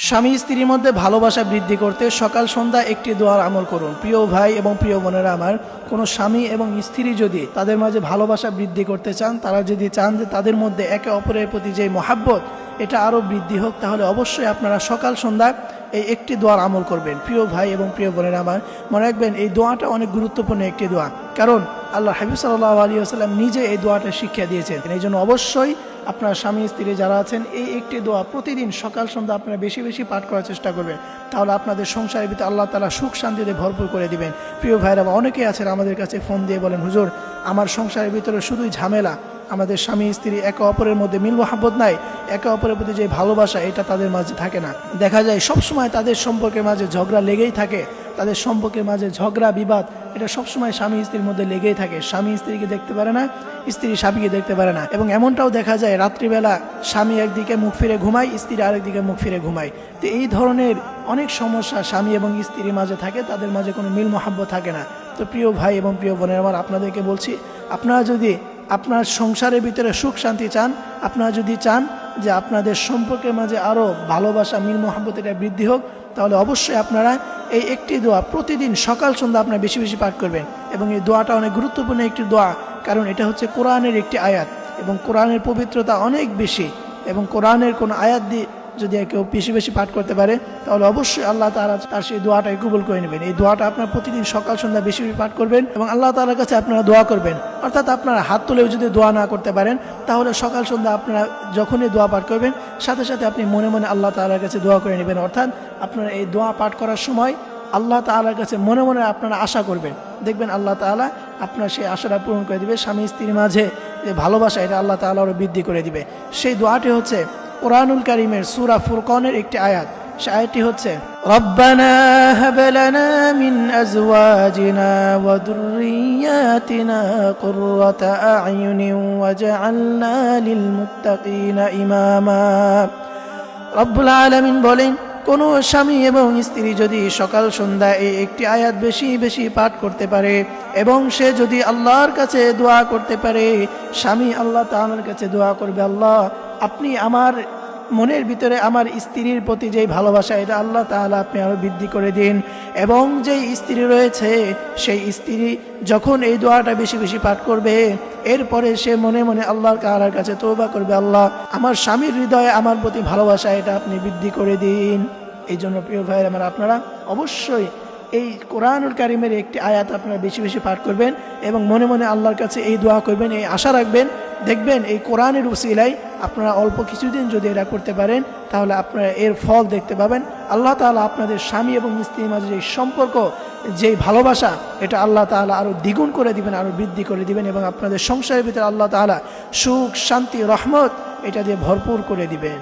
স্বামী স্ত্রীর মধ্যে ভালোবাসা বৃদ্ধি করতে সকাল সন্ধ্যা একটি দোয়ার আমল করুন। প্রিয় ভাই এবং প্রিয় বোনেরা আমার, কোনো স্বামী এবং স্ত্রী যদি তাদের মাঝে ভালোবাসা বৃদ্ধি করতে চান, তারা যদি চান যে তাদের মধ্যে একে অপরের প্রতি যে মহাব্বত এটা আরও বৃদ্ধি হোক, তাহলে অবশ্যই আপনারা সকাল সন্ধ্যা এই একটি দোয়ার আমল করবেন। প্রিয় ভাই এবং প্রিয় বোনেরা আমার, মনে রাখবেন এই দোয়াটা অনেক গুরুত্বপূর্ণ একটি দোয়া, কারণ আল্লাহ হাবিব সাল্লাল্লাহু আলাইহি ওয়াসাল্লাম নিজে এই দোয়াটা শিক্ষা দিয়েছেন। এই জন্য অবশ্যই আপনার স্বামী স্ত্রী যারা আছেন এই একটি দোয়া প্রতিদিন সকাল সন্ধ্যা আপনারা বেশি বেশি পাঠ করার চেষ্টা করবেন, তাহলে আপনাদের সংসারের ভিতরে আল্লাহ তাআলা সুখ শান্তিতে ভরপুর করে দিবেন। প্রিয় ভাইরা, অনেকেই আছেন আমাদের কাছে ফোন দিয়ে বলেন, হুজুর আমার সংসারের ভিতরে শুধুই ঝামেলা, আমাদের স্বামী স্ত্রী একে অপরের মধ্যে মিল মহাব্বত নাই, একে অপরের প্রতি যে ভালোবাসা এটা তাদের মাঝে থাকে না। দেখা যায় সবসময় তাদের সম্পর্কের মাঝে ঝগড়া লেগেই থাকে, তাদের সম্পর্কের মাঝে ঝগড়া বিবাদ এটা সবসময় স্বামী স্ত্রীর মধ্যে লেগেই থাকে। স্বামী স্ত্রীকে দেখতে পারে না, স্ত্রী স্বামীকে দেখতে পারে না, এবং এমনটাও দেখা যায় রাত্রিবেলা স্বামী একদিকে মুখ ফিরে ঘুমায়, স্ত্রী আরেকদিকে মুখ ফিরে ঘুমায়। তো এই ধরনের অনেক সমস্যা স্বামী এবং স্ত্রীর মাঝে থাকে, তাদের মাঝে কোনো মিল মহাব্বত থাকে না। তো প্রিয় ভাই এবং প্রিয় বোনের আমার, আপনাদেরকে বলছি, আপনারা যদি আপনার সংসারের ভিতরে সুখ শান্তি চান, আপনারা যদি চান যে আপনাদের সম্পর্কের মাঝে আরও ভালোবাসা মিল মহাব্বত এটা বৃদ্ধি হোক, তাহলে অবশ্যই আপনারা এই একটি দোয়া প্রতিদিন সকাল সন্ধ্যা আপনারা বেশি বেশি পাঠ করবেন। এবং এই দোয়াটা অনেক গুরুত্বপূর্ণ একটি দোয়া, কারণ এটা হচ্ছে কোরআনের একটি আয়াত, এবং কোরআনের পবিত্রতা অনেক বেশি, এবং কোরআনের কোনো আয়াত দিয়ে যদি কেউ বেশি বেশি পাঠ করতে পারে, তাহলে অবশ্যই আল্লাহ তাআলা তার সেই দোয়াটাই কবুল করে নেবেন। এই দোয়াটা আপনার প্রতিদিন সকাল সন্ধ্যা বেশি বেশি পাঠ করবেন, এবং আল্লাহ তাআলার কাছে আপনারা দোয়া করবেন। অর্থাৎ আপনারা হাত তুলেও যদি দোয়া না করতে পারেন, তাহলে সকাল সন্ধ্যা আপনারা যখনই দোয়া পাঠ করবেন, সাথে সাথে আপনি মনে মনে আল্লাহ তাআলার কাছে দোয়া করে নেবেন। অর্থাৎ আপনারা এই দোয়া পাঠ করার সময় আল্লাহ তাআলার কাছে মনে মনে আপনারা আশা করবেন, দেখবেন আল্লাহ তাআলা আপনার সেই আশাটা পূরণ করে দিবে। স্বামী স্ত্রীর মাঝে যে ভালোবাসা এটা আল্লাহ তাআলা আরও বৃদ্ধি করে দিবে। সেই দোয়াটি হচ্ছে কোরআনুল কারীমের সূরা ফুরকানের একটি আয়াত। সেই আয়াতটি হচ্ছে, রব্বানা হাব লানা মিন আজওয়াজিনা ওয়া যুররিয়াতিনা কুররাতা আ'য়ুনিন ওয়াজআলনা লিল মুত্তাকিনা ইমামা। রব্বুল আলামিন বলেন, কোনো স্বামী এবং স্ত্রী যদি সকাল সন্ধ্যা এই একটি আয়াত বেশি বেশি পাঠ করতে পারে, এবং সে যদি আল্লাহর কাছে দোয়া করতে পারে, স্বামী আল্লাহ তাআলার কাছে দোয়া করবে, আল্লাহ আপনি আমার মনের ভিতরে আমার স্ত্রীর প্রতি যেই ভালোবাসা এটা আল্লাহ তাআলা আপনি আরো বৃদ্ধি করে দিন। এবং যেই স্ত্রী রয়েছে সেই স্ত্রী যখন এই দোয়াটা বেশি বেশি পাঠ করবে, এরপরে সে মনে মনে আল্লাহর তাআলার কাছে তওবা করবে, আল্লাহ আমার স্বামীর হৃদয়ে আমার প্রতি ভালোবাসা এটা আপনি বৃদ্ধি করে দিন। এই জন্য প্রিয় ভাইয়ের আমার, আপনারা অবশ্যই এই কোরআনুল কারীমের একটি আয়াত আপনারা বেশি বেশি পাঠ করবেন, এবং মনে মনে আল্লাহর কাছে এই দোয়া করবেন, এই আশা রাখবেন। দেখবেন এই কোরআনের উসিলায় আপনারা অল্প কিছুদিন যদি এটা করতে পারেন, তাহলে আপনারা এর ফল দেখতে পাবেন। আল্লাহ তাআলা আপনাদের স্বামী এবং স্ত্রীর মাঝে যে সম্পর্ক, যেই ভালোবাসা এটা আল্লাহ তাআলা আরও দ্বিগুণ করে দিবেন, আরও বৃদ্ধি করে দিবেন, এবং আপনাদের সংসারের ভিতরে আল্লাহ তাআলা সুখ শান্তি রহমত এটা দিয়ে ভরপুর করে দিবেন।